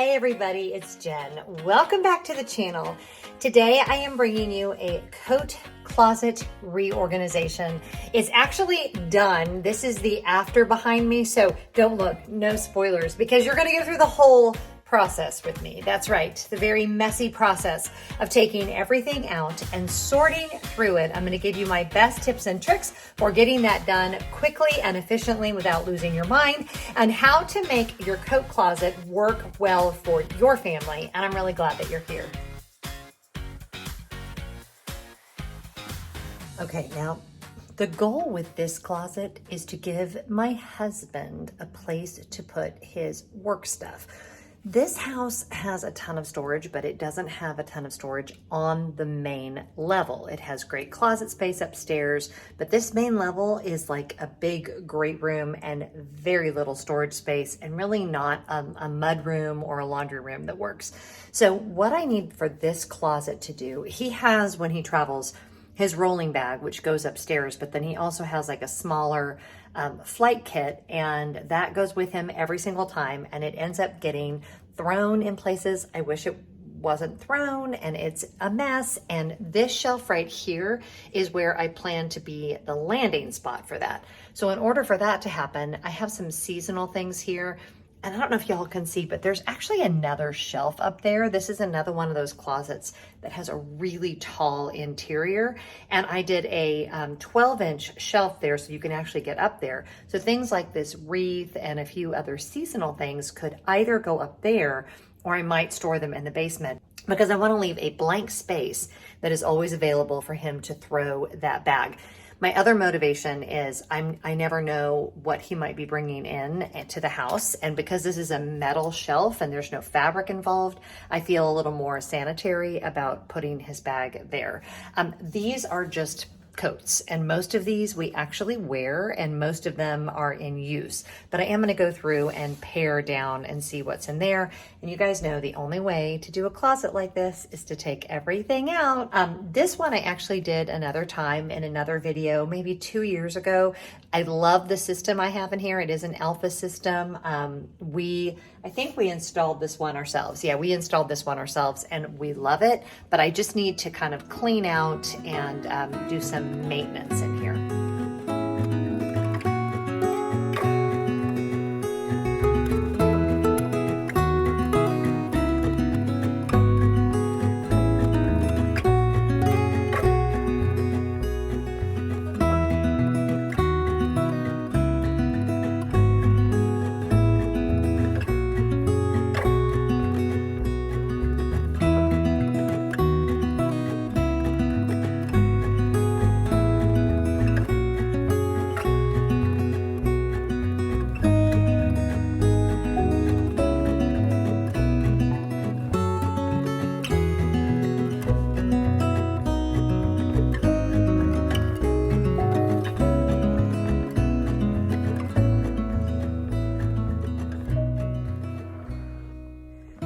Hey everybody, it's Jen. Welcome back to the channel. Today I am bringing you a coat closet reorganization. It's actually done. This is the after behind me, so don't look, no spoilers, because you're gonna go through the whole process with me. That's right, the very messy process of taking everything out and sorting through it. I'm going to give you my best tips and tricks for getting that done quickly and efficiently without losing your mind, and how to make your coat closet work well for your family. And I'm really glad that you're here. Okay, now the goal with this closet is to give my husband a place to put his work stuff. This house has a ton of storage, but it doesn't have a ton of storage on the main level. It has great closet space upstairs, but this main level is like a big great room and very little storage space, and really not a mud room or a laundry room that works. So what I need for this closet to do, he has, when he travels, his rolling bag, which goes upstairs, but then he also has like a smaller flight kit, and that goes with him every single time, and it ends up getting thrown in places I wish it wasn't thrown, and it's a mess. And this shelf right here is where I plan to be the landing spot for that. So in order for that to happen, I have some seasonal things here. And I don't know if y'all can see, but there's actually another shelf up there. This is another one of those closets that has a really tall interior. And I did a 12-inch shelf there so you can actually get up there. So things like this wreath and a few other seasonal things could either go up there, or I might store them in the basement, because I want to leave a blank space that is always available for him to throw that bag. My other motivation is I never know what he might be bringing in to the house. And because this is a metal shelf and there's no fabric involved, I feel a little more sanitary about putting his bag there. These are just coats, and most of these we actually wear, and most of them are in use. But I am going to go through and pare down and see what's in there. And you guys know the only way to do a closet like this is to take everything out. This one I actually did another time in another video, maybe 2 years ago. I love the system I have in here. It is an Alpha system. I think we installed this one ourselves. Yeah, we installed this one ourselves and we love it, but I just need to kind of clean out and do some maintenance in here.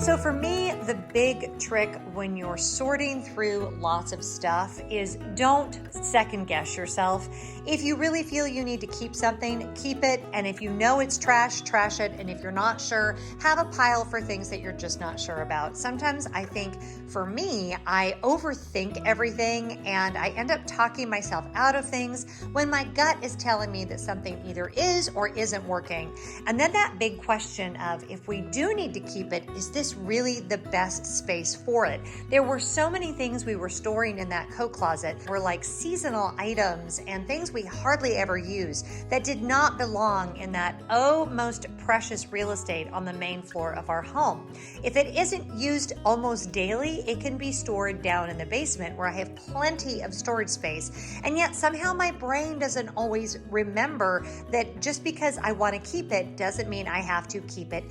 So for me, the big trick when you're sorting through lots of stuff is don't second guess yourself. If you really feel you need to keep something, keep it. And if you know it's trash, trash it. And if you're not sure, have a pile for things that you're just not sure about. Sometimes I think for me, I overthink everything and I end up talking myself out of things when my gut is telling me that something either is or isn't working. And then that big question of, if we do need to keep it, is this really the best space for it? There were so many things we were storing in that coat closet were like seasonal items and things we hardly ever use that did not belong in that most precious real estate on the main floor of our home. If it isn't used almost daily, it can be stored down in the basement where I have plenty of storage space. And yet somehow my brain doesn't always remember that just because I want to keep it doesn't mean I have to keep it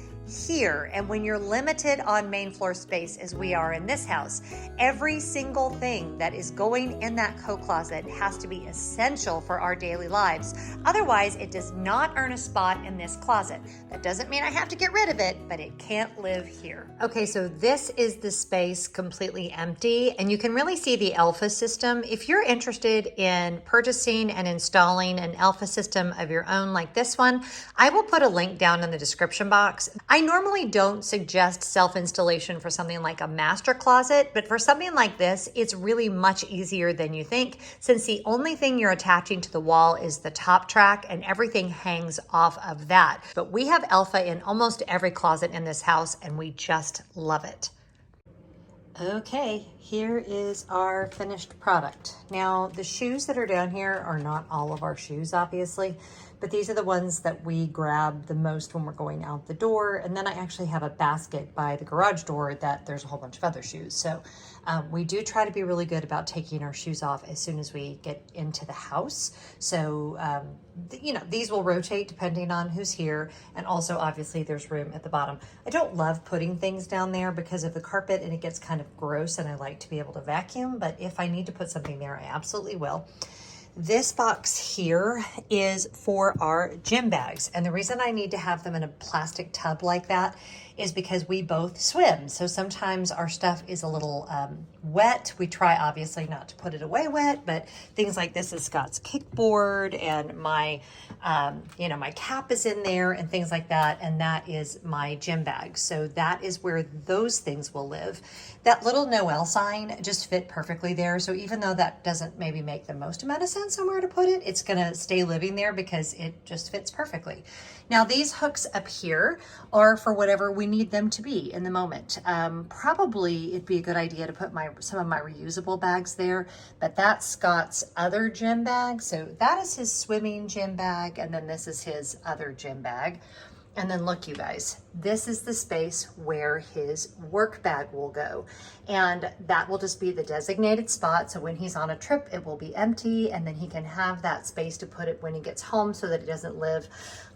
here. And when you're limited on main floor space as we are in this house, every single thing that is going in that coat closet has to be essential for our daily lives. Otherwise, it does not earn a spot in this closet. That doesn't mean I have to get rid of it, but it can't live here. Okay, so this is the space completely empty, and you can really see the Alpha system. If you're interested in purchasing and installing an Alpha system of your own like this one, I will put a link down in the description box. I normally don't suggest self-installation for something like a master closet, but for something like this, it's really much easier than you think, since the only thing you're attaching to the wall is the top track and everything hangs off of that. But we have Alpha in almost every closet in this house and we just love it. Okay, here is our finished product. Now, the shoes that are down here are not all of our shoes, obviously, but these are the ones that we grab the most when we're going out the door. And then I actually have a basket by the garage door that there's a whole bunch of other shoes. So we do try to be really good about taking our shoes off as soon as we get into the house. So, you know, these will rotate depending on who's here. And also, obviously, there's room at the bottom. I don't love putting things down there because of the carpet and it gets kind of gross and I like to be able to vacuum. But if I need to put something there, I absolutely will. This box here is for our gym bags. And the reason I need to have them in a plastic tub like that is because we both swim. So sometimes our stuff is a little wet. We try obviously not to put it away wet, but things like this is Scott's kickboard and my, you know, my cap is in there and things like that. And that is my gym bag. So that is where those things will live. That little Noel sign just fit perfectly there. So even though that doesn't maybe make the most amount of sense somewhere to put it, it's gonna stay living there because it just fits perfectly. Now these hooks up here are for whatever we need them to be in the moment. Probably it'd be a good idea to put some of my reusable bags there, but that's Scott's other gym bag. So that is his swimming gym bag, and then this is his other gym bag. And then look, you guys, this is the space where his work bag will go. And that will just be the designated spot. So when he's on a trip, it will be empty, and then he can have that space to put it when he gets home so that it doesn't live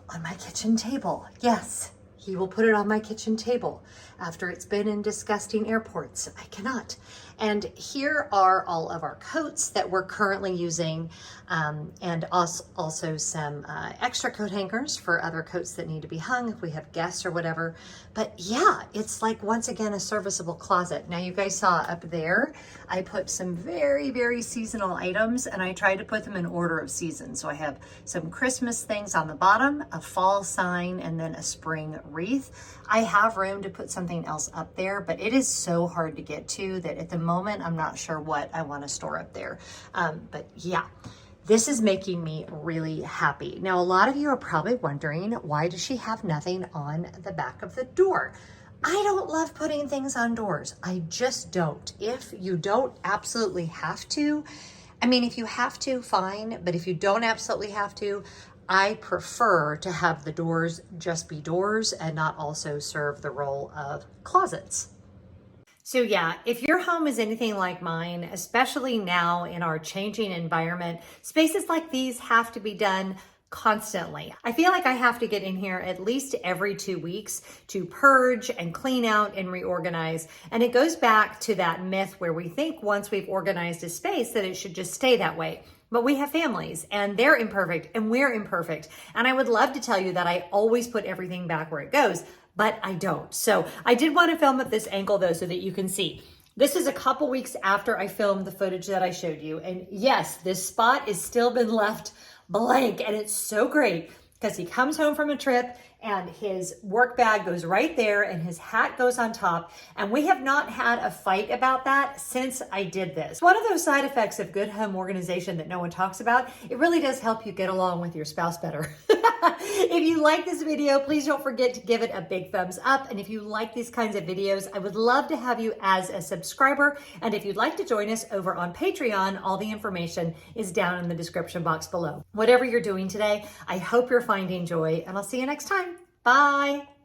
on my kitchen table. Yes, he will put it on my kitchen table after it's been in disgusting airports. I cannot. And here are all of our coats that we're currently using, and also some extra coat hangers for other coats that need to be hung if we have guests or whatever. But yeah, it's like, once again, a serviceable closet. Now you guys saw up there, I put some very, very seasonal items and I tried to put them in order of season. So I have some Christmas things on the bottom, a fall sign, and then a spring wreath. I have room to put something else up there, but it is so hard to get to that at the moment, I'm not sure what I want to store up there. But yeah, this is making me really happy. Now, a lot of you are probably wondering, why does she have nothing on the back of the door? I don't love putting things on doors. I just don't. If you don't absolutely have to, I mean, if you have to, fine. But if you don't absolutely have to, I prefer to have the doors just be doors and not also serve the role of closets. So yeah, if your home is anything like mine, especially now in our changing environment, spaces like these have to be done constantly. I feel like I have to get in here at least every 2 weeks to purge and clean out and reorganize. And it goes back to that myth where we think once we've organized a space that it should just stay that way. But we have families and they're imperfect and we're imperfect. And I would love to tell you that I always put everything back where it goes, but I don't. So I did want to film at this angle though, so that you can see. This is a couple weeks after I filmed the footage that I showed you. And yes, this spot has still been left blank, and it's so great because he comes home from a trip and his work bag goes right there and his hat goes on top. And we have not had a fight about that since I did this. One of those side effects of good home organization that no one talks about, it really does help you get along with your spouse better. If you like this video, please don't forget to give it a big thumbs up. And if you like these kinds of videos, I would love to have you as a subscriber. And if you'd like to join us over on Patreon, all the information is down in the description box below. Whatever you're doing today, I hope you're finding joy, and I'll see you next time. Bye.